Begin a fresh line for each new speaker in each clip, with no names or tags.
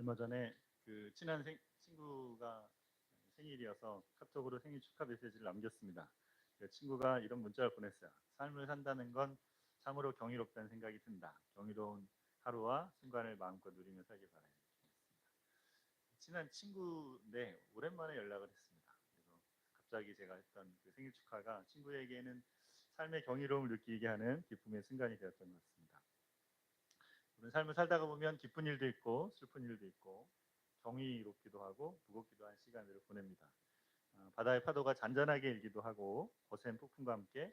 얼마 전에 친한 친구가 생일이어서 카톡으로 생일 축하 메시지를 남겼습니다. 그 친구가 이런 문자를 보냈어요. 삶을 산다는 건 참으로 경이롭다는 생각이 든다. 경이로운 하루와 순간을 마음껏 누리며 살길 바라요. 친한 친구인데 오랜만에 연락을 했습니다. 그래서 갑자기 제가 했던 그 생일 축하가 친구에게는 삶의 경이로움을 느끼게 하는 기쁨의 순간이 되었던 것 같습니다. 우리는 삶을 살다가 보면 기쁜 일도 있고 슬픈 일도 있고 경이롭기도 하고 무겁기도 한 시간들을 보냅니다. 바다의 파도가 잔잔하게 일기도 하고 거센 폭풍과 함께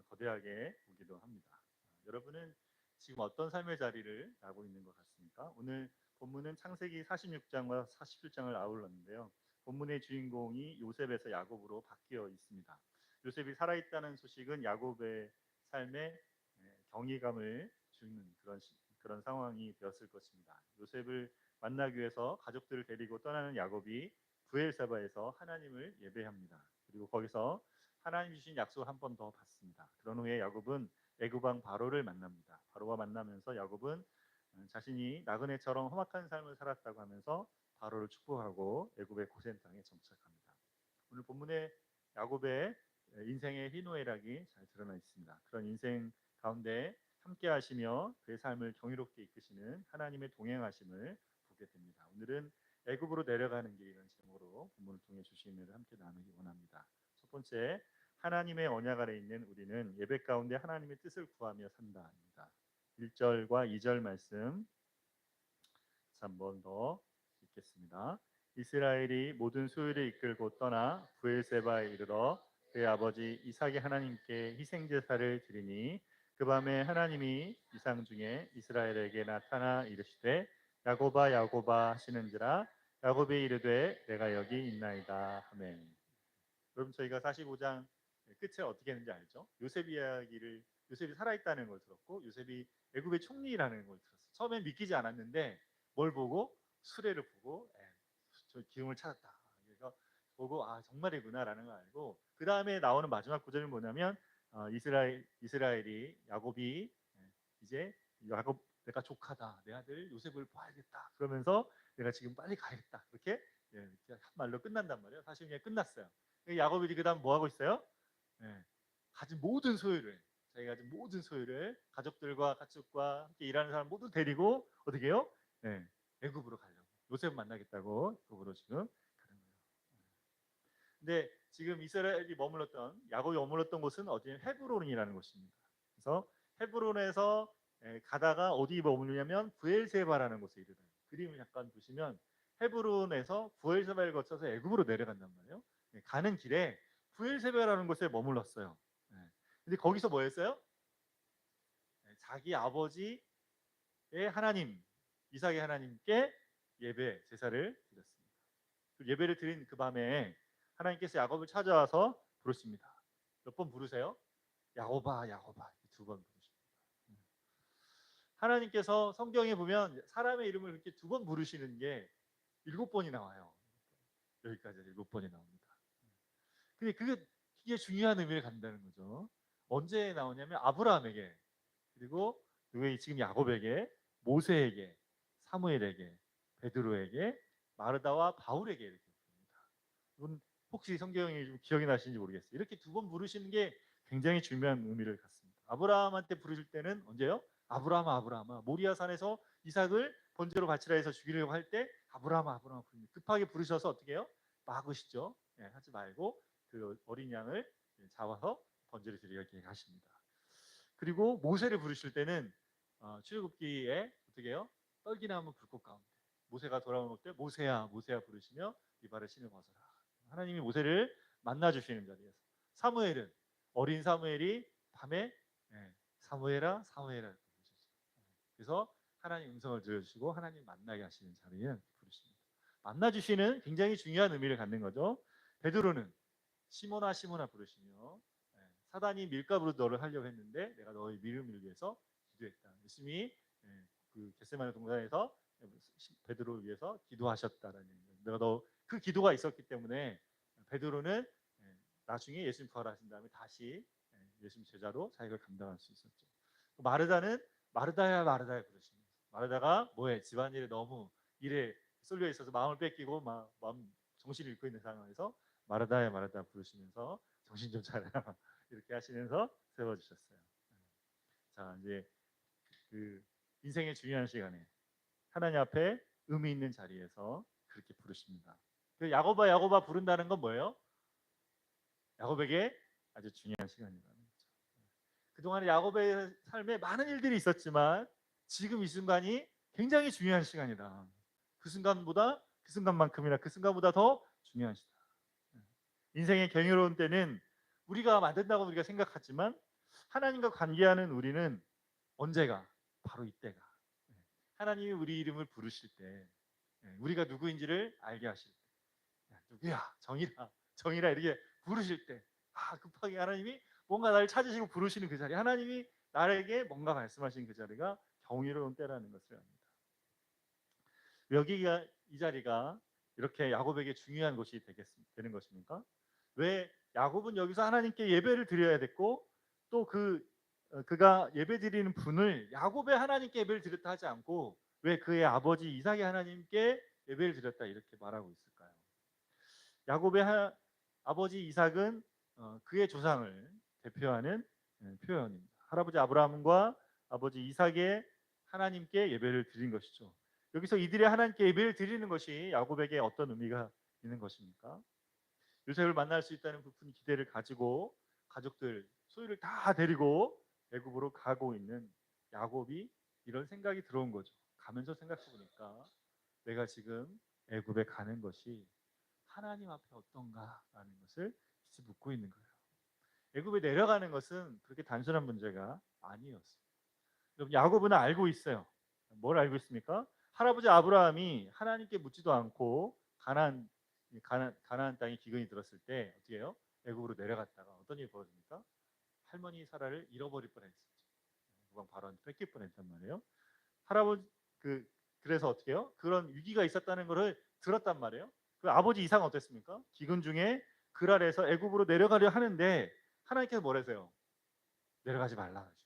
거대하게 오기도 합니다. 여러분은 지금 어떤 삶의 자리를 나고 있는 것 같습니까? 오늘 본문은 창세기 46장과 47장을 아울렀는데요. 본문의 주인공이 요셉에서 야곱으로 바뀌어 있습니다. 요셉이 살아있다는 소식은 야곱의 삶에 경이감을 주는 그런 상황이 되었을 것입니다. 요셉을 만나기 위해서 가족들을 데리고 떠나는 야곱이 부엘세바에서 하나님을 예배합니다. 그리고 거기서 하나님 주신 약속을 한 번 더 받습니다. 그런 후에 야곱은 애굽 왕 바로를 만납니다. 바로와 만나면서 야곱은 자신이 나그네처럼 험악한 삶을 살았다고 하면서 바로를 축복하고 애굽의 고센 땅에 정착합니다. 오늘 본문에 야곱의 인생의 희노애락이 잘 드러나 있습니다. 그런 인생 가운데 함께 하시며 그의 삶을 경이롭게 이끄시는 하나님의 동행하심을 보게 됩니다. 오늘은 애굽으로 내려가는 길이라는 제목으로 본문을 통해 주시는 함께 나누기 원합니다. 첫 번째, 하나님의 언약 아래 있는 우리는 예배 가운데 하나님의 뜻을 구하며 산다입니다. 1절과 2절 말씀 한 번 더 읽겠습니다. 이스라엘이 모든 소유를 이끌고 떠나 브엘세바에 이르러 그의 아버지 이삭의 하나님께 희생 제사를 드리니 그 밤에 하나님이 이상 중에 이스라엘에게 나타나 이르시되 야곱아 야곱아 하시는지라 야곱이 이르되 내가 여기 있나이다 아멘. 여러분 저희가 45장 끝에 어떻게 했는지 알죠? 요셉 이야기를 요셉이 살아있다는 걸 들었고 요셉이 애굽의 총리라는 걸 들었어요. 처음엔 믿기지 않았는데 뭘 보고 수레를 보고 저 기름을 찾았다. 그래서 보고 아 정말이구나라는 걸 알고 그 다음에 나오는 마지막 구절은 뭐냐면 이스라엘이 야곱이 이제 야곱 내가 조카다 내 아들 요셉을 봐야겠다 그러면서 내가 지금 빨리 가야겠다 그렇게 한 말로 끝난단 말이에요. 사실 그냥 끝났어요. 야곱이 그 다음 뭐 하고 있어요? 가진 모든 소유를 자기가 가진 모든 소유를 가족들과 가축과 함께 일하는 사람 모두 데리고 어떻게 해요? 애굽으로 가려고 요셉 만나겠다고 애굽으로 지금 가는 거예요. 근데 지금 이스라엘이 머물렀던 야곱이 머물렀던 곳은 어디냐면 헤브론이라는 곳입니다. 그래서 헤브론에서 가다가 어디 머무르냐면 부엘세바라는 곳에 이르러요. 그림을 약간 보시면 헤브론에서 부엘세바를 거쳐서 애굽으로 내려간단 말이에요. 가는 길에 부엘세바라는 곳에 머물렀어요. 근데 거기서 뭐 했어요? 자기 아버지의 하나님 이삭의 하나님께 예배 제사를 드렸습니다. 그 예배를 드린 그 밤에 하나님께서 야곱을 찾아와서 부르십니다. 몇 번 부르세요? 야곱아 야곱아 두 번 부르십니다. 하나님께서 성경에 보면 사람의 이름을 그렇게 두 번 부르시는 게 7번이 나와요. 여기까지 7번이 나옵니다. 근데 그게 중요한 의미를 갖는다는 거죠. 언제 나오냐면 아브라함에게 그리고 지금 야곱에게 모세에게 사무엘에게 베드로에게 마르다와 바울에게 이렇게 부릅니다. 혹시 성경이 좀 기억이 나시는지 모르겠어요. 이렇게 두 번 부르시는 게 굉장히 중요한 의미를 갖습니다. 아브라함한테 부르실 때는 언제요? 아브라함아 아브라함아 모리아 산에서 이삭을 번제로 바치라 해서 죽이려고 할 때 아브라함아 아브라함아 급하게 부르셔서 어떻게 해요? 막으시죠. 하지 말고 그 어린 양을 잡아서 번제를 드리게 하십니다. 그리고 모세를 부르실 때는 출애굽기에 어떻게 해요? 떨기나무 불꽃 가운데 모세가 돌아올 때 모세야 모세야 부르시며 네 발을 신을 벗어라. 하나님이 모세를 만나 주시는 자리에서 사무엘은 어린 사무엘이 밤에 사무엘아 사무엘아 부르셨어요. 그래서 하나님 음성을 들려주시고 하나님 만나게 하시는 자리에 부르십니다. 만나 주시는 굉장히 중요한 의미를 갖는 거죠. 베드로는 시몬아 시몬아 부르시며 사단이 밀가부로 너를 하려고 했는데 내가 너의 믿음을 위해서 기도했다. 예수님이 그 겟세마네 동산에서 베드로를 위해서 기도하셨다라는 거예요. 내가 너 그 기도가 있었기 때문에 베드로는 나중에 예수님 부활하신 다음에 다시 예수님 제자로 자기를 감당할 수 있었죠. 마르다는 마르다야 마르다야 부르시면서 마르다가 뭐해 집안일에 너무 일에 쏠려 있어서 마음을 뺏기고 마음 정신을 잃고 있는 상황에서 마르다야 마르다 부르시면서 정신 좀 차려라 이렇게 하시면서 세워주셨어요. 자, 이제 그 인생의 중요한 시간에 하나님 앞에 의미 있는 자리에서 그렇게 부르십니다. 그 야고바 야고바 부른다는 건 뭐예요? 야곱에게 아주 중요한 시간이라는 거죠. 그동안에 야곱의 삶에 많은 일들이 있었지만 지금 이 순간이 굉장히 중요한 시간이다. 그 순간보다 그 순간만큼이나 그 순간보다 더 중요한 시다. 인생의 경이로운 때는 우리가 만든다고 우리가 생각하지만 하나님과 관계하는 우리는 언제가 바로 이때가 하나님이 우리 이름을 부르실 때 우리가 누구인지를 알게 하실 때 누구야 정이라 정이라 이렇게 부르실 때 급하게 하나님이 뭔가 나를 찾으시고 부르시는 그 자리 하나님이 나에게 뭔가 말씀하시는 그 자리가 경이로운 때라는 것을 압니다. 여기가 이 자리가 이렇게 야곱에게 중요한 곳이 되는 것입니까? 왜 야곱은 여기서 하나님께 예배를 드려야 됐고 또 그가 예배 드리는 분을 야곱의 하나님께 예배를 드렸다 하지 않고 왜 그의 아버지 이삭의 하나님께 예배를 드렸다 이렇게 말하고 있을까요? 야곱의 아버지 이삭은 그의 조상을 대표하는 표현입니다. 할아버지 아브라함과 아버지 이삭의 하나님께 예배를 드린 것이죠. 여기서 이들의 하나님께 예배를 드리는 것이 야곱에게 어떤 의미가 있는 것입니까? 요셉을 만날 수 있다는 부푼 기대를 가지고 가족들 소유를 다 데리고 애굽으로 가고 있는 야곱이 이런 생각이 들어온 거죠. 가면서 생각해 보니까 내가 지금 애굽에 가는 것이 하나님 앞에 어떤가라는 것을 이제 묻고 있는 거예요. 애굽에 내려가는 것은 그렇게 단순한 문제가 아니었어요. 여러분 야곱은 알고 있어요. 뭘 알고 있습니까? 할아버지 아브라함이 하나님께 묻지도 않고 가나안 땅에 기근이 들었을 때 어떻게 해요? 애굽으로 내려갔다가 어떤 일이 벌어집니까? 할머니 사라를 잃어버릴 뻔했었죠. 그방 바로 뺏길 뻔했단 말이에요. 할아버지 그래서 어떻게 해요? 그런 위기가 있었다는 것을 들었단 말이에요. 그 아버지 이삭은 어땠습니까? 기근 중에 그랄에서 애굽으로 내려가려 하는데 하나님께서 뭐래서요? 내려가지 말라 하셔요.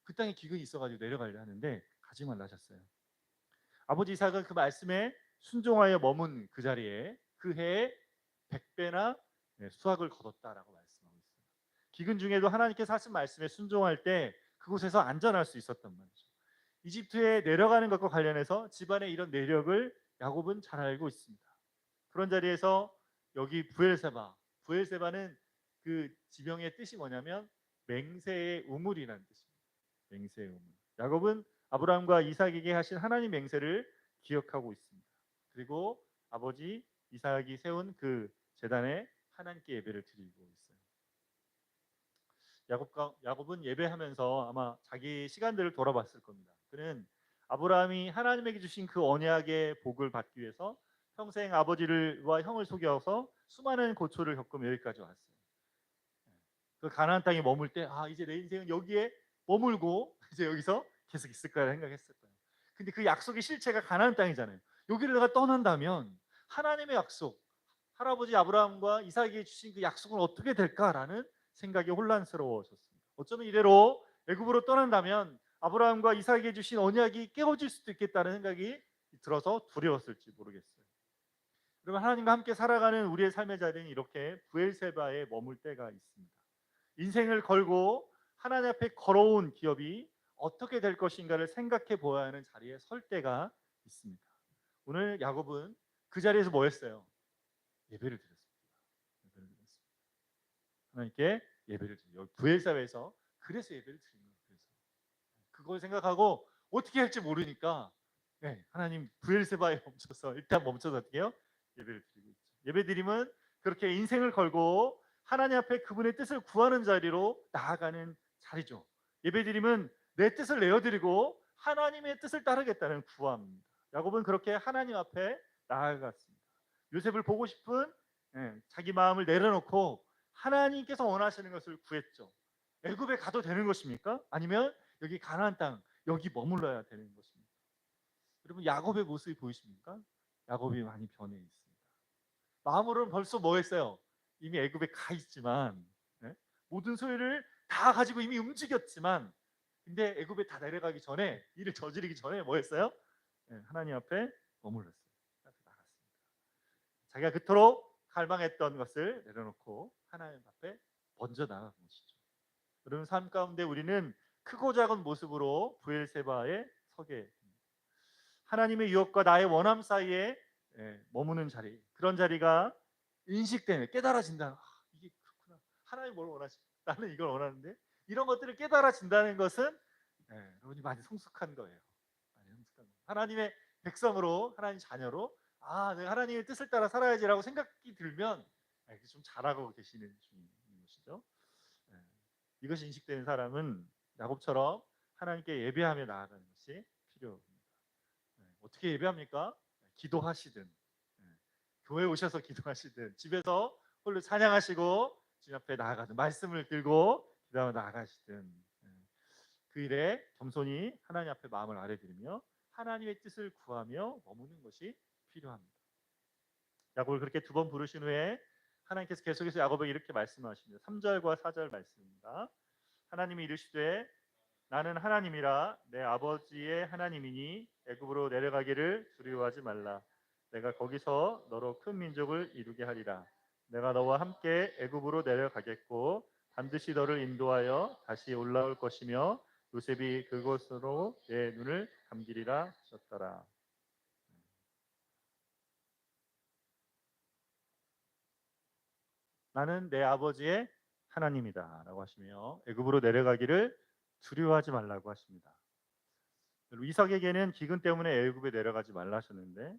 그 땅에 기근이 있어가지고 내려가려 하는데 가지 말라 하셨어요. 아버지 이삭은 그 말씀에 순종하여 머문 그 자리에 그 해에 100배나 수확을 거뒀다라고 말씀하고 있어요. 기근 중에도 하나님께서 하신 말씀에 순종할 때 그곳에서 안전할 수 있었단 말이죠. 이집트에 내려가는 것과 관련해서 집안의 이런 내력을 야곱은 잘 알고 있습니다. 그런 자리에서 여기 부엘세바는 그 지명의 뜻이 뭐냐면 맹세의 우물이라는 뜻입니다. 맹세의 우물. 야곱은 아브라함과 이삭에게 하신 하나님 맹세를 기억하고 있습니다. 그리고 아버지 이삭이 세운 그 제단에 하나님께 예배를 드리고 있어요. 야곱은 예배하면서 아마 자기 시간들을 돌아봤을 겁니다. 그는 아브라함이 하나님에게 주신 그 언약의 복을 받기 위해서 평생 아버지와 형을 속여서 수많은 고초를 겪으며 여기까지 왔어요. 그 가나안 땅에 머물 때 이제 내 인생은 여기에 머물고 이제 여기서 계속 있을 거라 생각했을 거예요. 근데 그 약속의 실체가 가나안 땅이잖아요. 여기를 내가 떠난다면 하나님의 약속, 할아버지 아브라함과 이삭에게 주신 그 약속은 어떻게 될까라는 생각이 혼란스러워졌습니다. 어쩌면 이대로 애굽으로 떠난다면 아브라함과 이삭에게 주신 언약이 깨어질 수도 있겠다는 생각이 들어서 두려웠을지 모르겠어요. 그러면 하나님과 함께 살아가는 우리의 삶의 자리는 이렇게 부엘세바에 머물 때가 있습니다. 인생을 걸고 하나님 앞에 걸어온 기업이 어떻게 될 것인가를 생각해 보아야 하는 자리에 설 때가 있습니다. 오늘 야곱은 그 자리에서 뭐 했어요? 예배를 드렸습니다. 예배를 드렸습니다. 하나님께 예배를 드려요. 부엘사회에서 그래서 예배를 드린 거예요. 그래서 그걸 생각하고 어떻게 할지 모르니까 하나님 부엘세바에 멈춰서 일단 멈춰서 어떻게 해요? 예배를 드리고 있죠. 예배 드림은 그렇게 인생을 걸고 하나님 앞에 그분의 뜻을 구하는 자리로 나아가는 자리죠. 예배 드림은 내 뜻을 내어드리고 하나님의 뜻을 따르겠다는 구함입니다. 야곱은 그렇게 하나님 앞에 나아갔습니다. 요셉을 보고 싶은 자기 마음을 내려놓고 하나님께서 원하시는 것을 구했죠. 애굽에 가도 되는 것입니까? 아니면 여기 가나안 땅 여기 머물러야 되는 것입니까? 여러분 야곱의 모습이 보이십니까? 야곱이 많이 변해 있습니다. 마음으로는 벌써 뭐 했어요? 이미 애굽에 가 있지만 모든 소유를 다 가지고 이미 움직였지만 근데 애굽에 다 내려가기 전에 일을 저지르기 전에 뭐 했어요? 하나님 앞에 머물렀어요. 자기가 그토록 갈망했던 것을 내려놓고 하나님 앞에 먼저 나아간 것이죠. 그런 삶 가운데 우리는 크고 작은 모습으로 브엘세바에 서게 됩니다. 하나님의 유혹과 나의 원함 사이에 머무는 자리, 그런 자리가 인식되면 깨달아진다. 이게 그렇구나. 하나님 뭘 원하시? 나는 이걸 원하는데 이런 것들을 깨달아진다는 것은 여러분이 많이 성숙한 거예요. 많이 성숙한 거예요. 하나님의 백성으로, 하나님 자녀로, 내가 하나님의 뜻을 따라 살아야지라고 생각이 들면 좀 잘하고 계시는 중인 것이죠. 예, 이것이 인식되는 사람은 야곱처럼 하나님께 예배하며 나아가는 것이 필요합니다. 어떻게 예배합니까? 기도하시든, 교회 오셔서 기도하시든, 집에서 홀로 찬양하시고 주님 앞에 나아가든, 말씀을 들고 기도하며 나아가시든, 그 일에 겸손히 하나님 앞에 마음을 아뢰드리며 하나님의 뜻을 구하며 머무는 것이 필요합니다. 야곱을 그렇게 두 번 부르신 후에 하나님께서 계속해서 야곱에게 이렇게 말씀하십니다. 3절과 4절 말씀입니다. 하나님이 이르시되 나는 하나님이라 내 아버지의 하나님이니 애굽으로 내려가기를 두려워하지 말라. 내가 거기서 너로 큰 민족을 이루게 하리라. 내가 너와 함께 애굽으로 내려가겠고 반드시 너를 인도하여 다시 올라올 것이며 요셉이 그곳으로 내 눈을 감기리라 하셨더라. 나는 내 아버지의 하나님이다 라고 하시며 애굽으로 내려가기를 두려워하지 말라고 하십니다. 이삭에게는 기근 때문에 애굽에 내려가지 말라 하셨는데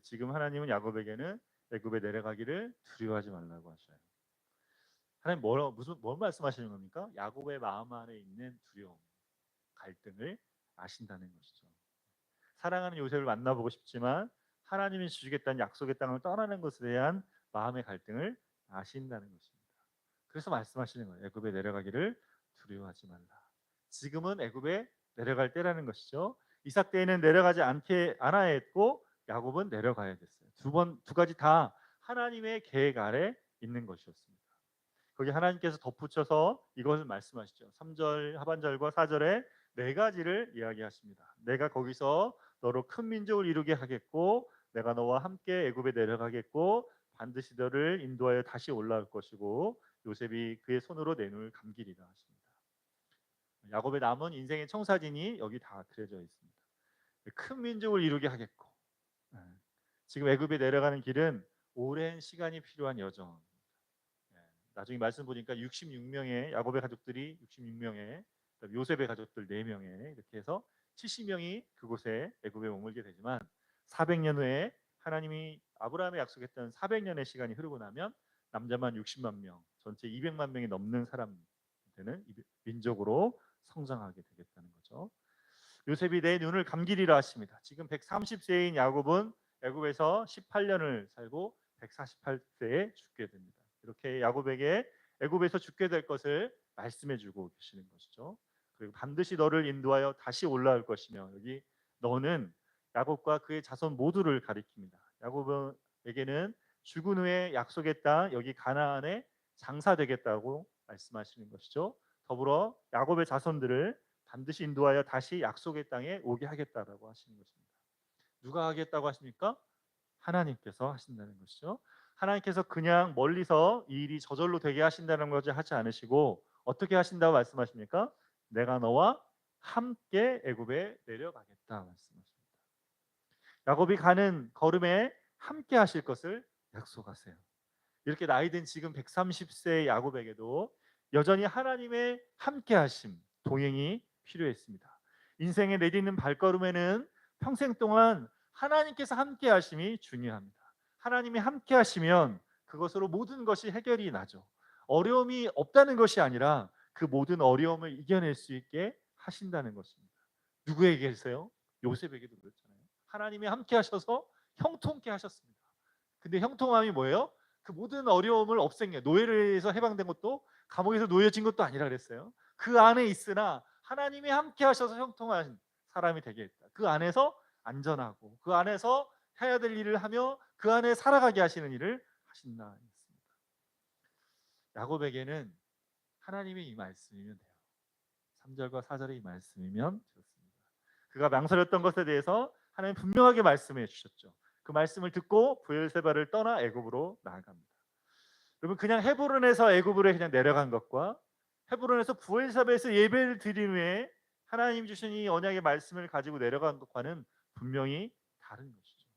지금 하나님은 야곱에게는 애굽에 내려가기를 두려워하지 말라고 하셔요. 하나님 뭘 말씀하시는 겁니까? 야곱의 마음 안에 있는 두려움, 갈등을 아신다는 것이죠. 사랑하는 요셉을 만나보고 싶지만 하나님이 주시겠다는 약속의 땅을 떠나는 것에 대한 마음의 갈등을 아신다는 것입니다. 그래서 말씀하시는 거예요. 애굽에 내려가기를 두려워하지 말라. 지금은 애굽에 내려갈 때라는 것이죠. 이삭 때에는 내려가지 않아야 했고 야곱은 내려가야 됐어요. 두 가지 다 하나님의 계획 아래 있는 것이었습니다. 거기 하나님께서 덧붙여서 이것을 말씀하시죠. 3절 하반절과 4절에 네 가지를 이야기하십니다. 내가 거기서 너로 큰 민족을 이루게 하겠고 내가 너와 함께 애굽에 내려가겠고 반드시 너를 인도하여 다시 올라올 것이고 요셉이 그의 손으로 내 눈을 감기리라 하십니다. 야곱의 남은 인생의 청사진이 여기 다 그려져 있습니다. 큰 민족을 이루게 하겠고 지금 애굽에 내려가는 길은 오랜 시간이 필요한 여정. 나중에 말씀 보니까 66명의 야곱의 가족들이 66명의 요셉의 가족들 4명에 이렇게 해서 70명이 그곳에 애굽에 머물게 되지만 400년 후에 하나님이 아브라함에 약속했던 400년의 시간이 흐르고 나면 남자만 60만 명, 전체 200만 명이 넘는 사람 되는 민족으로 성장하게 되겠다는 거죠. 요셉이 내 눈을 감기리라 하십니다. 지금 130세인 야곱은 애굽에서 18년을 살고 148세에 죽게 됩니다. 이렇게 야곱에게 애굽에서 죽게 될 것을 말씀해 주고 계시는 것이죠. 그리고 반드시 너를 인도하여 다시 올라올 것이며 여기 너는 야곱과 그의 자손 모두를 가리킵니다. 야곱에게는 죽은 후에 약속의 땅 여기 가나안에 장사되겠다고 말씀하시는 것이죠. 더불어 야곱의 자손들을 반드시 인도하여 다시 약속의 땅에 오게 하겠다라고 하시는 것입니다. 누가 하겠다고 하십니까? 하나님께서 하신다는 것이죠. 하나님께서 그냥 멀리서 이 일이 저절로 되게 하신다는 것을 하지 않으시고 어떻게 하신다고 말씀하십니까? 내가 너와 함께 애굽에 내려가겠다 말씀하십니다. 야곱이 가는 걸음에 함께 하실 것을 약속하세요. 이렇게 나이든 지금 130세의 야곱에게도 여전히 하나님의 함께 하심, 동행이 필요했습니다. 인생의 내딛는 발걸음에는 평생 동안 하나님께서 함께 하심이 중요합니다. 하나님이 함께 하시면 그것으로 모든 것이 해결이 나죠. 어려움이 없다는 것이 아니라 그 모든 어려움을 이겨낼 수 있게 하신다는 것입니다. 누구에게 계세요? 요셉에게도 그렇잖아요. 하나님이 함께 하셔서 형통케 하셨습니다. 근데 형통함이 뭐예요? 그 모든 어려움을 없앤 게 노예에서 해방된 것도 감옥에서 놓여진 것도 아니라 그랬어요. 그 안에 있으나 하나님이 함께 하셔서 형통한 사람이 되게 했다. 그 안에서 안전하고 그 안에서 해야 될 일을 하며 그 안에 살아가게 하시는 일을 하신다 했습니다. 야곱에게는 하나님의 이 말씀이면 돼요. 3절과 4절의 이 말씀이면 좋습니다. 그가 망설였던 것에 대해서 하나님 분명하게 말씀해 주셨죠. 그 말씀을 듣고 브엘세바를 떠나 애굽으로 나아갑니다. 여러분 그냥 헤브론에서 애굽으로 그냥 내려간 것과 헤브론에서 브엘세바에서 예배를 드린 후에 하나님 주신 이 언약의 말씀을 가지고 내려간 것과는 분명히 다른 것이죠.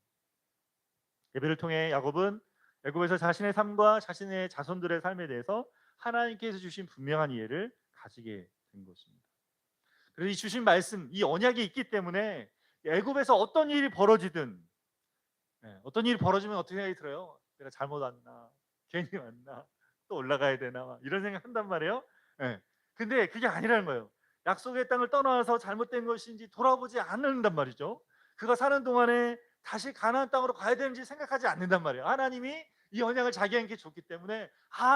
예배를 통해 야곱은 애굽에서 자신의 삶과 자신의 자손들의 삶에 대해서 하나님께서 주신 분명한 이해를 가지게 된 것입니다. 그래서 이 주신 말씀, 이 언약이 있기 때문에 애굽에서 어떤 일이 벌어지든, 어떤 일이 벌어지면 어떻게 생각이 들어요? 내가 잘못 왔나? 괜히 왔나? 또 올라가야 되나? 이런 생각 한단 말이에요. 예. 근데 그게 아니라는 거예요. 약속의 땅을 떠나서 잘못된 것인지 돌아보지 않는단 말이죠. 그가 사는 동안에 다시 가나안 땅으로 가야 되는지 생각하지 않는단 말이에요. 하나님이 이 언약을 자기에게 줬기 때문에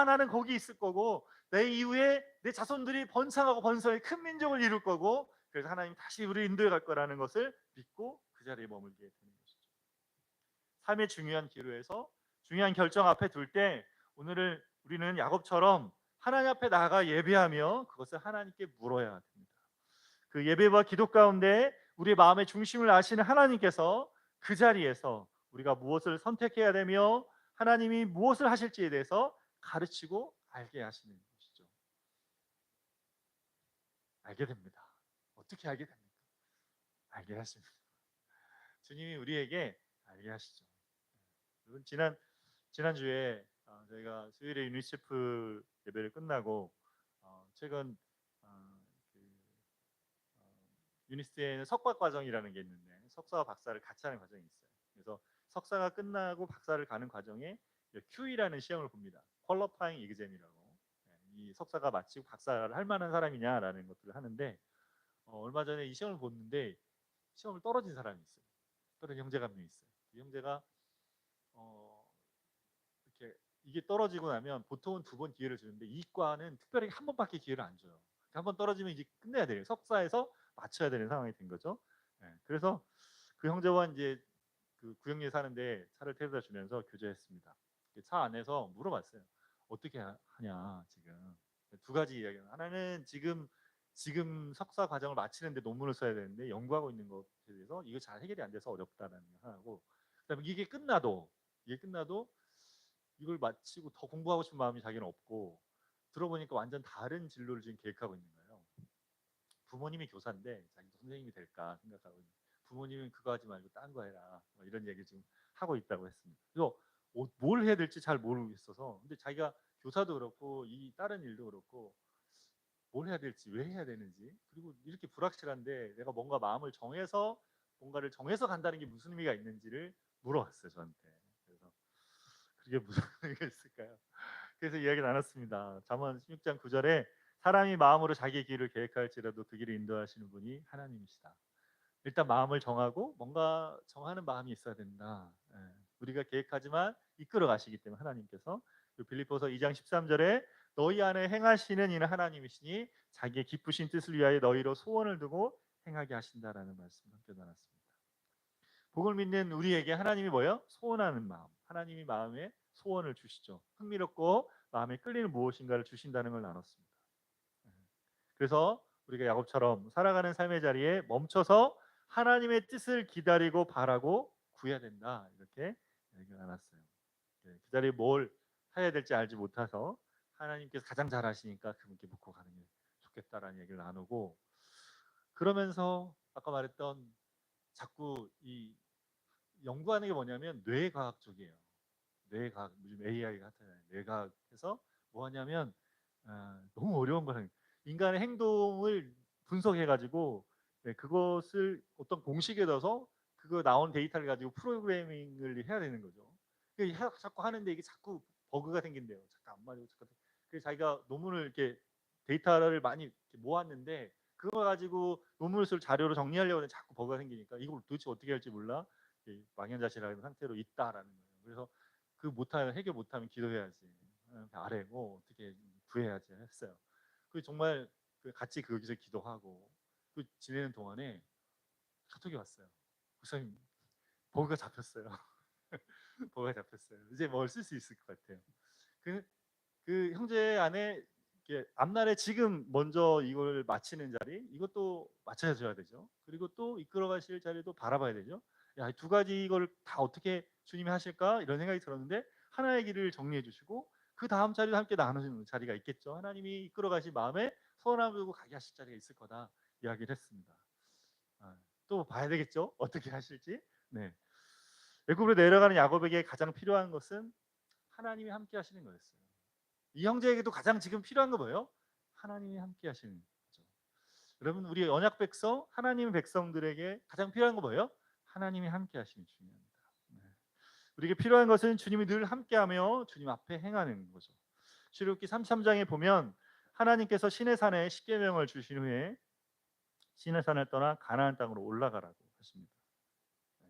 나는 거기 있을 거고 내 이후에 내 자손들이 번창하고 번성의 큰 민족을 이룰 거고 그래서 하나님 다시 우리를 인도해 갈 거라는 것을 믿고 그 자리에 머물게 되는 것이죠. 삶의 중요한 기로에서 중요한 결정 앞에 둘 때 오늘은 우리는 야곱처럼 하나님 앞에 나아가 예배하며 그것을 하나님께 물어야 합니다. 그 예배와 기도 가운데 우리의 마음의 중심을 아시는 하나님께서 그 자리에서 우리가 무엇을 선택해야 되며 하나님이 무엇을 하실지에 대해서 가르치고 알게 하시는 것이죠. 알게 됩니다. 어떻게 알게 됩니까? 알게 하십니다. 주님이 우리에게 알게 하시죠. 여러분 지난주에 저희가 수요일에 유니세프 예배를 끝나고 최근 그 유니스트에는 석박 과정이라는 게 있는데 석사와 박사를 같이 하는 과정이 있어요. 그래서 석사가 끝나고 박사를 가는 과정에 QE라는 시험을 봅니다. 퀄러파잉 이그잼이라고. 이 석사가 마치고 박사를 할 만한 사람이냐라는 것들을 하는데 얼마 전에 이 시험을 봤는데 시험을 떨어진 사람이 있어요. 떨어진 형제가 한 명 있어요. 이 형제가 어, 이렇게 이게 떨어지고 나면 보통은 두 번 기회를 주는데 이과는 특별히 한 번밖에 기회를 안 줘요. 한 번 떨어지면 이제 끝내야 돼요. 석사에서 맞춰야 되는 상황이 된 거죠. 그래서 그 형제와 이제 그 구역리에 사는데 차를 태워다 주면서 교제했습니다. 차 안에서 물어봤어요. 어떻게 하냐 지금 두 가지 이야기. 하나는 지금 석사 과정을 마치는데 논문을 써야 되는데 연구하고 있는 것에 대해서 이거 잘 해결이 안 돼서 어렵다라는 거 하고, 그다음에 이게 끝나도 이걸 마치고 더 공부하고 싶은 마음이 자기는 없고 들어보니까 완전 다른 진로를 지금 계획하고 있는 거예요. 부모님이 교사인데 자기도 선생님이 될까 생각하고 있는. 부모님은 그거 하지 말고 딴 거 해라 이런 얘기를 지금 하고 있다고 했습니다. 그래서 뭘 해야 될지 잘 모르겠어서 근데 자기가 교사도 그렇고 이 다른 일도 그렇고 뭘 해야 될지 왜 해야 되는지 그리고 이렇게 불확실한데 내가 뭔가 마음을 정해서 뭔가를 정해서 간다는 게 무슨 의미가 있는지를 물어봤어요 저한테. 그래서 그게 무슨 의미가 있을까요? 그래서 이야기 나눴습니다. 잠언 16장 9절에 사람이 마음으로 자기의 길을 계획할지라도 그 길을 인도하시는 분이 하나님이시다. 일단 마음을 정하고 뭔가 정하는 마음이 있어야 된다. 우리가 계획하지만 이끌어 가시기 때문에 하나님께서 빌립보서 2장 13절에 너희 안에 행하시는 이는 하나님이시니 자기의 기쁘신 뜻을 위하여 너희로 소원을 두고 행하게 하신다라는 말씀을 함께 나눴습니다. 복을 믿는 우리에게 하나님이 뭐예요? 소원하는 마음. 하나님이 마음에 소원을 주시죠. 흥미롭고 마음에 끌리는 무엇인가를 주신다는 걸 나눴습니다. 그래서 우리가 야곱처럼 살아가는 삶의 자리에 멈춰서 하나님의 뜻을 기다리고 바라고 구해야 된다. 이렇게 얘기를 나눴어요. 그 자리에 뭘 해야 될지 알지 못해서 하나님께서 가장 잘 아시니까 그분께 묻고 가는 게 좋겠다라는 얘기를 나누고, 그러면서 아까 말했던 자꾸 이 연구하는 게 뭐냐면 뇌과학 쪽이에요. 뇌과학, 요즘 AI 같은 뇌과학에서 뭐 하냐면 너무 어려운 거는 인간의 행동을 분석해가지고 그것을 어떤 공식에 넣어서 그거 나온 데이터를 가지고 프로그래밍을 해야 되는 거죠. 자꾸 하는데 이게 자꾸 버그가 생긴대요. 자꾸 안 맞고 자꾸. 그래서 자기가 논문을 이렇게 데이터를 많이 이렇게 모았는데 그거 가지고 논문을 쓸 자료로 정리하려고 하는데 자꾸 버그가 생기니까 이걸 도대체 어떻게 할지 몰라 망연자실한 상태로 있다라는 거예요. 그래서 그 못하면 해결 못하면 기도해야지. 아래고 어떻게 구해야지 했어요. 그 정말 같이 거기서 기도하고 그 지내는 동안에 카톡이 왔어요. 목사님 버그가 잡혔어요. 버그가 잡혔어요. 이제 뭘 쓸 수 있을 것 같아요. 그, 그 형제 안에 앞날에 지금 먼저 이걸 마치는 자리 이것도 맞춰줘야 되죠. 그리고 또 이끌어가실 자리도 바라봐야 되죠. 야, 두 가지 이걸 다 어떻게 주님이 하실까? 이런 생각이 들었는데 하나의 길을 정리해 주시고 그 다음 자리도 함께 나누는 자리가 있겠죠. 하나님이 이끌어 가신 마음에 소원함을 두고 가게 하실 자리가 있을 거다 이야기를 했습니다. 또 봐야 되겠죠? 어떻게 하실지. 네. 애굽으로 내려가는 야곱에게 가장 필요한 것은 하나님이 함께 하시는 거였어요. 이 형제에게도 가장 지금 필요한 거 뭐예요? 하나님이 함께 하시는 거죠. 여러분, 우리 언약 백성, 하나님 백성들에게 가장 필요한 거 뭐예요? 하나님이 함께 하심이 중요합니다. 네. 우리에게 필요한 것은 주님이 늘 함께하며 주님 앞에 행하는 거죠. 출애굽기 33장에 보면 하나님께서 시내산에 십계명을 주신 후에 시내산을 떠나 가나안 땅으로 올라가라고 하십니다. 네.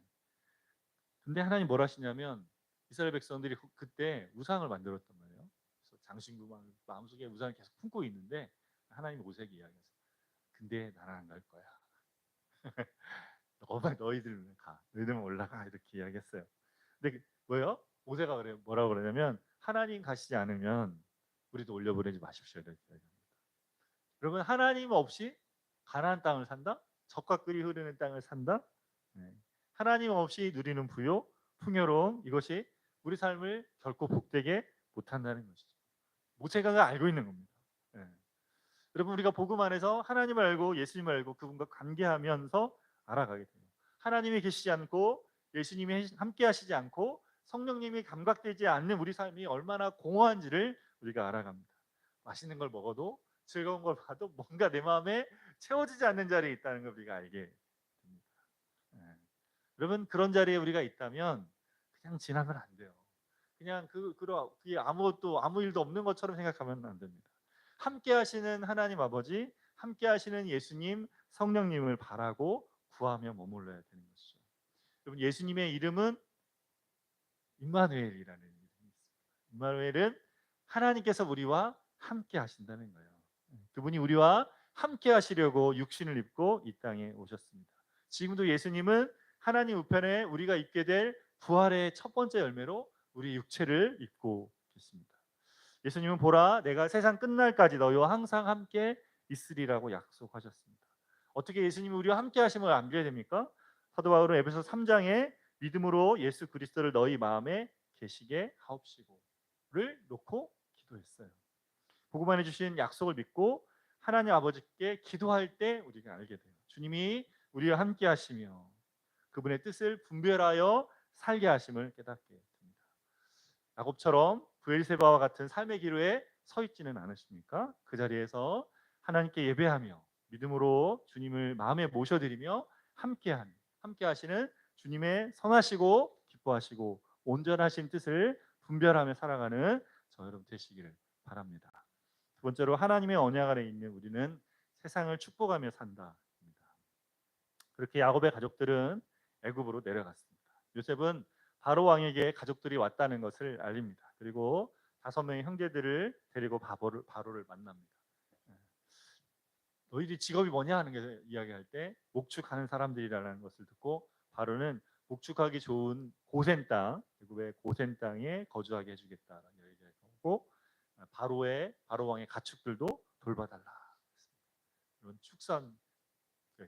근데 하나님 뭘 하시냐면 이스라엘 백성들이 그때 우상을 만들었단 말이에요. 그래서 장신구 마음속에 우상을 계속 품고 있는데 하나님 모세에게 이야기하세요. 근데 나는 안 갈 거야. 너희들만 가. 너희들만 올라가. 이렇게 이야기했어요. 근데 뭐예요? 모세가 그래요. 뭐라고 그러냐면 하나님 가시지 않으면 우리도 올려보내지 마십시오. 이렇게 이야기합니다. 여러분, 하나님 없이 가나안 땅을 산다? 젖과 꿀이 흐르는 땅을 산다? 네. 하나님 없이 누리는 부요, 풍요로움, 이것이 우리 삶을 결코 복되게 못한다는 것이죠. 모세가 알고 있는 겁니다. 네. 여러분, 우리가 복음 안에서 하나님을 알고 예수님을 알고 그분과 관계하면서 알아가게 돼요. 하나님이 계시지 않고 예수님이 함께 하시지 않고 성령님이 감각되지 않는 우리 삶이 얼마나 공허한지를 우리가 알아갑니다. 맛있는 걸 먹어도 즐거운 걸 봐도 뭔가 내 마음에 채워지지 않는 자리에 있다는 걸 우리가 알게 됩니다. 네. 여러분, 그런 자리에 우리가 있다면 그냥 지나면 안 돼요. 그냥 그게 아무것도 아무 일도 없는 것처럼 생각하면 안 됩니다. 함께 하시는 하나님 아버지, 함께 하시는 예수님, 성령님을 바라고 구하며 머물러야 되는 것이죠. 여러분, 예수님의 이름은 임마누엘이라는 이름이 있습니다. 임마누엘은 하나님께서 우리와 함께 하신다는 거예요. 그분이 우리와 함께 하시려고 육신을 입고 이 땅에 오셨습니다. 지금도 예수님은 하나님 우편에 우리가 입게 될 부활의 첫 번째 열매로 우리 육체를 입고 계십니다. 예수님은 보라, 내가 세상 끝날까지 너희와 항상 함께 있으리라고 약속하셨습니다. 어떻게 예수님이 우리와 함께 하심을 알게 됩니까? 사도 바울은 에베소 3장에 믿음으로 예수 그리스도를 너희 마음에 계시게 하옵시고를 놓고 기도했어요. 복음 안에 주신 약속을 믿고 하나님 아버지께 기도할 때 우리가 알게 돼요. 주님이 우리와 함께 하시며 그분의 뜻을 분별하여 살게 하심을 깨닫게 됩니다. 야곱처럼 브엘세바와 같은 삶의 기로에 서 있지는 않으십니까? 그 자리에서 하나님께 예배하며 믿음으로 주님을 마음에 모셔드리며 함께 하시는 주님의 선하시고 기뻐하시고 온전하신 뜻을 분별하며 살아가는 저 여러분 되시기를 바랍니다. 두 번째로, 하나님의 언약 아래 있는 우리는 세상을 축복하며 산다. 그렇게 야곱의 가족들은 애굽으로 내려갔습니다. 요셉은 바로 왕에게 가족들이 왔다는 것을 알립니다. 그리고 5명의 형제들을 데리고 바로를 만납니다. 너희들이 직업이 뭐냐 하는 게 이야기할 때 목축하는 사람들이라는 것을 듣고 바로는 목축하기 좋은 고센 땅, 애굽의 고센 땅에 거주하게 해주겠다라는 얘기를 하고 바로 왕의 가축들도 돌봐달라. 이런 축산,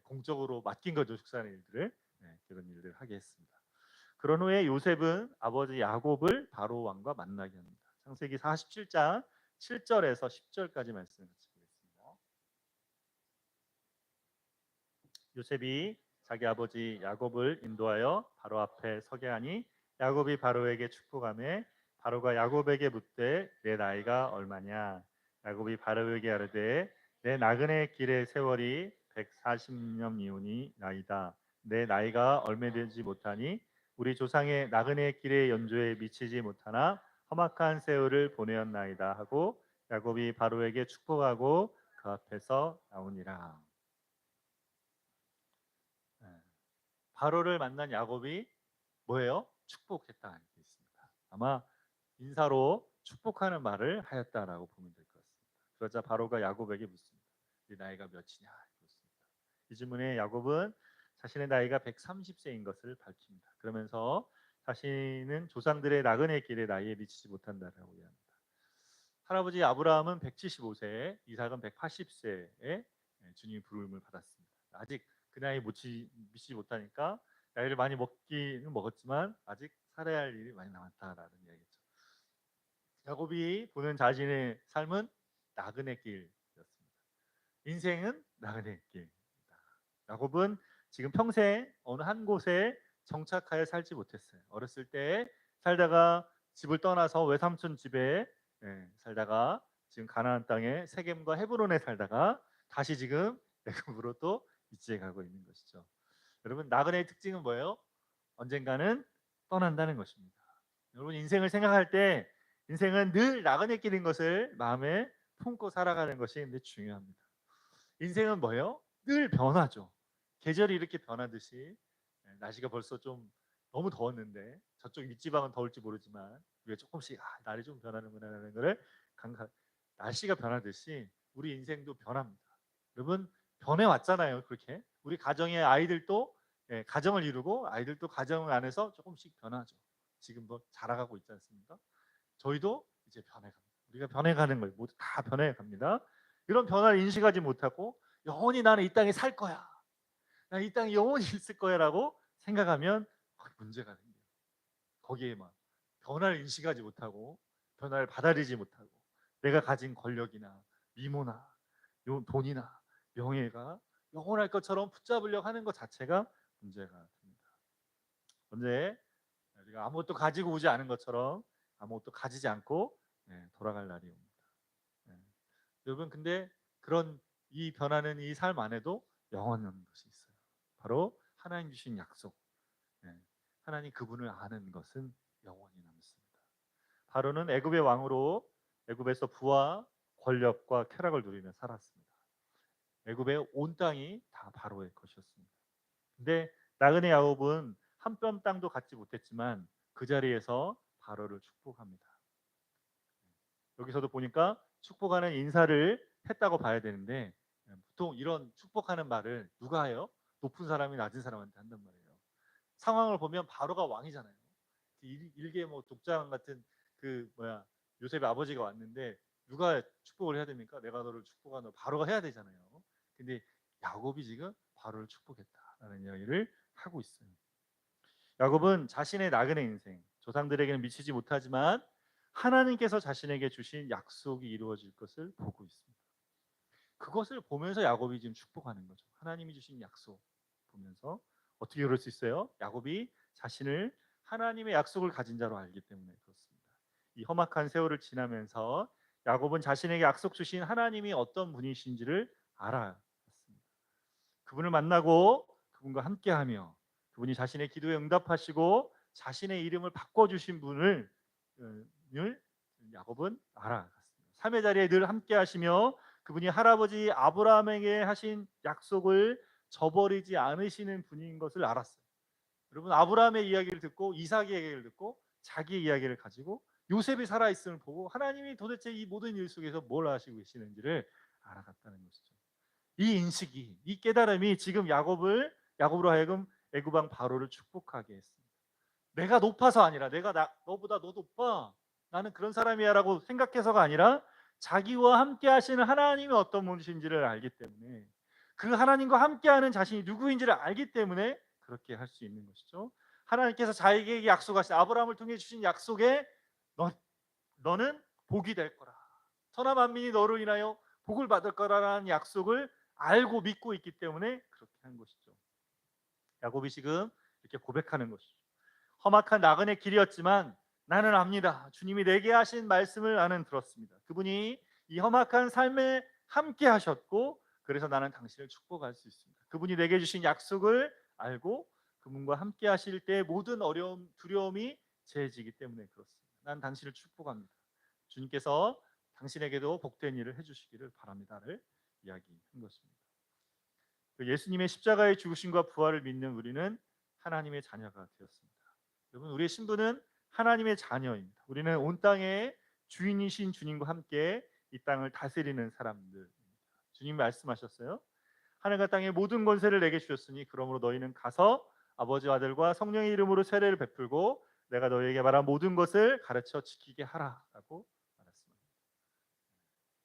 공적으로 맡긴 거죠. 축산의 일들을. 그런 일들을 하게 했습니다. 그런 후에 요셉은 아버지 야곱을 바로 왕과 만나게 합니다. 창세기 47장 7절에서 10절까지 말씀을 같이 보겠습니다. 요셉이 자기 아버지 야곱을 인도하여 바로 앞에 서게 하니 야곱이 바로에게 축복하며 바로가 야곱에게 묻되 내 나이가 얼마냐? 야곱이 바로에게 아뢰되 내 나그네 길의 세월이 140년이오니 나이다. 내 나이가 얼마 되지 못하니 우리 조상의 나그네 길의 연조에 미치지 못하나 험악한 세월을 보내었나이다 하고 야곱이 바로에게 축복하고 그 앞에서 나오니라. 바로를 만난 야곱이 뭐예요? 축복했다 이렇게 있습니다. 아마 인사로 축복하는 말을 하였다라고 보면 될 것 같습니다. 그러자 바로가 야곱에게 묻습니다. 네 나이가 몇이냐? 묻습니다. 이 질문에 야곱은 자신의 나이가 130세인 것을 밝힙니다. 그러면서 자신은 조상들의 나그네 길의 나이에 미치지 못한다라고 이야기합니다. 할아버지 아브라함은 175세, 이삭은 180세에 주님의 부름을 받았습니다. 아직 그 나이에 미치지 못하니까 나이를 많이 먹기는 먹었지만 아직 살아야 할 일이 많이 남았다라는 이야기죠. 야곱이 보는 자신의 삶은 나그네 길이었습니다. 인생은 나그네 길입니다. 야곱은 지금 평생 어느 한 곳에 정착하여 살지 못했어요. 어렸을 때 살다가 집을 떠나서 외삼촌 집에 살다가 지금 가나안 땅에 세겜과 헤브론에 살다가 다시 지금 애굽으로 또 이주해 가고 있는 것이죠. 여러분 나그네의 특징은 뭐예요? 언젠가는 떠난다는 것입니다. 여러분 인생을 생각할 때 인생은 늘 나그네 길인 것을 마음에 품고 살아가는 것이 굉장히 중요합니다. 인생은 뭐예요? 늘 변하죠. 계절이 이렇게 변하듯이 날씨가 벌써 좀 너무 더웠는데 저쪽 윗지방은 더울지 모르지만 우리가 조금씩 날이 좀 변하는구나라는 것을 감각. 날씨가 변하듯이 우리 인생도 변합니다. 여러분 변해 왔잖아요. 그렇게 우리 가정의 아이들도 가정을 이루고 아이들도 가정 안에서 조금씩 변하죠. 지금 뭐 자라가고 있지 않습니까? 저희도 이제 변해갑니다. 우리가 변해가는 거예요. 모두 다 변해갑니다. 이런 변화를 인식하지 못하고 영원히 나는 이 땅에 살 거야. 나 이 땅에 영원히 있을 거야라고 생각하면 문제가 생겨요. 거기에 막 변화를 인식하지 못하고 변화를 받아들이지 못하고 내가 가진 권력이나 미모나 돈이나 명예가 영원할 것처럼 붙잡으려고 하는 것 자체가 문제가 됩니다. 언제 우리가 아무것도 가지고 오지 않은 것처럼 아무것도 가지지 않고 돌아갈 날이 옵니다. 네. 여러분 근데 그런 이 변하는 이 삶 안에도 영원한 것이 있어요. 바로 하나님 주신 약속. 네. 하나님 그분을 아는 것은 영원히 남습니다. 바로는 애굽의 왕으로 애굽에서 부와 권력과 쾌락을 누리며 살았습니다. 애굽의 온 땅이 다 바로의 것이었습니다. 근데 나그네 야곱은 한 뼘 땅도 갖지 못했지만 그 자리에서 바로를 축복합니다. 여기서도 보니까 축복하는 인사를 했다고 봐야 되는데 보통 이런 축복하는 말을 누가 해요? 높은 사람이 낮은 사람한테 한단 말이에요. 상황을 보면 바로가 왕이잖아요. 일개 뭐 독장 같은 그 뭐야 요셉의 아버지가 왔는데 누가 축복을 해야 됩니까? 내가 너를 축복하노 바로가 해야 되잖아요. 근데 야곱이 지금 바로를 축복했다라는 이야기를 하고 있어요. 야곱은 자신의 나그네 인생, 조상들에게는 미치지 못하지만 하나님께서 자신에게 주신 약속이 이루어질 것을 보고 있습니다. 그것을 보면서 야곱이 지금 축복하는 거죠. 하나님이 주신 약속 보면서 어떻게 그럴 수 있어요? 야곱이 자신을 하나님의 약속을 가진 자로 알기 때문에 그렇습니다. 이 험악한 세월을 지나면서 야곱은 자신에게 약속 주신 하나님이 어떤 분이신지를 알았습니다. 그분을 만나고 그분과 함께하며 그분이 자신의 기도에 응답하시고 자신의 이름을 바꿔주신 분을 야곱은 알아갔습니다. 삶의 자리에 늘 함께하시며 그분이 할아버지 아브라함에게 하신 약속을 저버리지 않으시는 분인 것을 알았어요. 여러분 아브라함의 이야기를 듣고 이삭의 이야기를 듣고 자기의 이야기를 가지고 요셉이 살아있음을 보고 하나님이 도대체 이 모든 일 속에서 뭘 하시고 계시는지를 알아갔다는 것이죠. 이 인식이 이 깨달음이 지금 야곱으로 하여금 애굽 왕 바로를 축복하게 했습니다. 내가 높아서 아니라 내가 너보다 너 높아 나는 그런 사람이야라고 생각해서가 아니라 자기와 함께 하시는 하나님이 어떤 분이신지를 알기 때문에 그 하나님과 함께하는 자신이 누구인지를 알기 때문에 그렇게 할 수 있는 것이죠. 하나님께서 자기에게 약속하신 아브라함을 통해 주신 약속에 너, 너는 복이 될 거라. 천하 만민이 너로 인하여 복을 받을 거라는 약속을 알고 믿고 있기 때문에 그렇게 한 것이죠. 야곱이 지금 이렇게 고백하는 것이죠. 험악한 나그네 길이었지만 나는 압니다. 주님이 내게 하신 말씀을 나는 들었습니다. 그분이 이 험악한 삶에 함께 하셨고 그래서 나는 당신을 축복할 수 있습니다. 그분이 내게 주신 약속을 알고 그분과 함께 하실 때 모든 어려움, 두려움이 제해지기 때문에 그렇습니다. 난 당신을 축복합니다. 주님께서 당신에게도 복된 일을 해주시기를 바랍니다를 이야기한 것입니다. 예수님의 십자가의 죽으심과 부활을 믿는 우리는 하나님의 자녀가 되었습니다. 여러분 우리의 신분은 하나님의 자녀입니다. 우리는 온 땅의 주인이신 주님과 함께 이 땅을 다스리는 사람들입니다. 주님 말씀하셨어요. 하늘과 땅의 모든 권세를 내게 주셨으니 그러므로 너희는 가서 아버지와 아들과 성령의 이름으로 세례를 베풀고 내가 너희에게 말한 모든 것을 가르쳐 지키게 하라라고 말했습니다.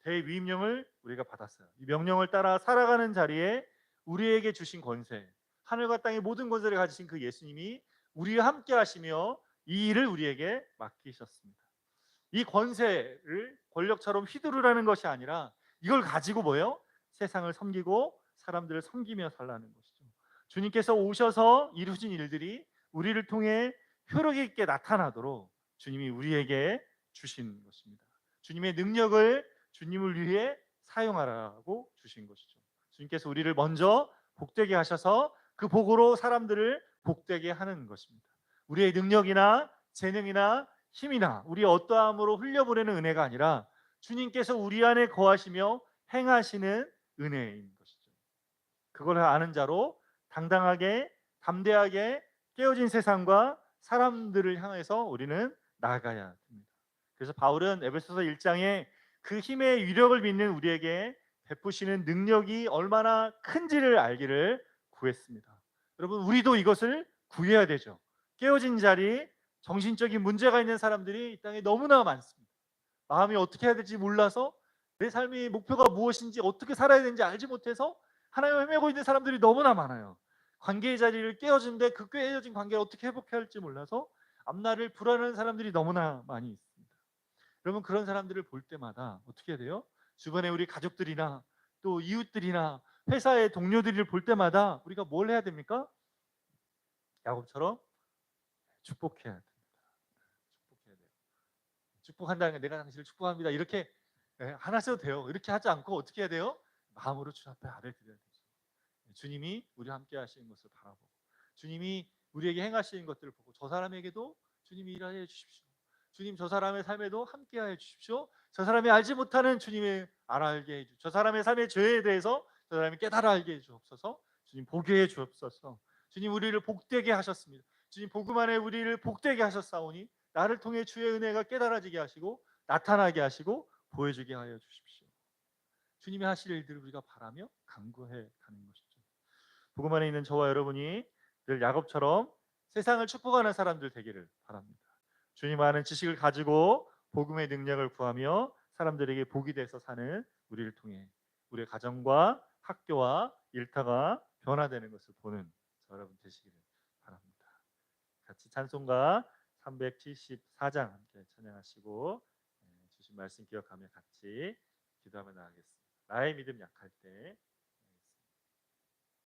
대위임령을 우리가 받았어요. 이 명령을 따라 살아가는 자리에 우리에게 주신 권세, 하늘과 땅의 모든 권세를 가지신 그 예수님이 우리와 함께 하시며 이 일을 우리에게 맡기셨습니다. 이 권세를 권력처럼 휘두르라는 것이 아니라 이걸 가지고 뭐예요? 세상을 섬기고 사람들을 섬기며 살라는 것이죠. 주님께서 오셔서 이루신 일들이 우리를 통해 효력 있게 나타나도록 주님이 우리에게 주신 것입니다. 주님의 능력을 주님을 위해 사용하라고 주신 것이죠. 주님께서 우리를 먼저 복되게 하셔서 그 복으로 사람들을 복되게 하는 것입니다. 우리의 능력이나 재능이나 힘이나 우리의 어떠함으로 흘려보내는 은혜가 아니라 주님께서 우리 안에 거하시며 행하시는 은혜인 것이죠. 그걸 아는 자로 당당하게 담대하게 깨어진 세상과 사람들을 향해서 우리는 나아가야 됩니다. 그래서 바울은 에베소서 1장에 그 힘의 위력을 믿는 우리에게 베푸시는 능력이 얼마나 큰지를 알기를 구했습니다. 여러분, 우리도 이것을 구해야 되죠. 깨어진 자리, 정신적인 문제가 있는 사람들이 이 땅에 너무나 많습니다. 마음이 어떻게 해야 될지 몰라서 내 삶의 목표가 무엇인지 어떻게 살아야 되는지 알지 못해서 하나님을 헤매고 있는 사람들이 너무나 많아요. 관계의 자리를 깨어진데 그 깨어진 관계를 어떻게 회복해야 할지 몰라서 앞날을 불안해하는 사람들이 너무나 많이 있습니다. 여러분, 그런 사람들을 볼 때마다 어떻게 해야 돼요? 주변에 우리 가족들이나 또 이웃들이나 회사의 동료들을 볼 때마다 우리가 뭘 해야 됩니까? 야곱처럼 축복해야 됩니다. 축복해야 돼요. 축복한다는 게 내가 당신을 축복합니다. 이렇게 안 하셔도 돼요. 이렇게 하지 않고 어떻게 해야 돼요? 마음으로 주 앞에 아뢰 드려야 되죠. 주님이 우리와 함께 하시는 것을 바라보고 주님이 우리에게 행하시는 것들을 보고 저 사람에게도 주님이 일하여 주십시오. 주님, 저 사람의 삶에도 함께 하여 주십시오. 저 사람이 알지 못하는 주님의 알게 해 주십시오. 저 사람의 삶의 죄에 대해서 저 사람이 깨달아 알게 해 주옵소서. 주님, 보게 해 주옵소서. 주님, 우리를 복되게 하셨습니다. 주님, 복음 안에 우리를 복되게 하셨사오니 나를 통해 주의 은혜가 깨달아지게 하시고 나타나게 하시고 보여주게 하여 주십시오. 주님이 하실 일들을 우리가 바라며 간구해 가는 것이죠. 복음 안에 있는 저와 여러분이 늘 야곱처럼 세상을 축복하는 사람들 되기를 바랍니다. 주님 아는 지식을 가지고 복음의 능력을 구하며 사람들에게 복이 돼서 사는 우리를 통해 우리의 가정과 학교와 일터가 변화되는 것을 보는 저 여러분 되시기를 바랍니다. 같이 찬송가 374장 함께 찬양하시고 주신 말씀 기억하며 같이 기도하며 나가겠습니다. 나의 믿음 약할 때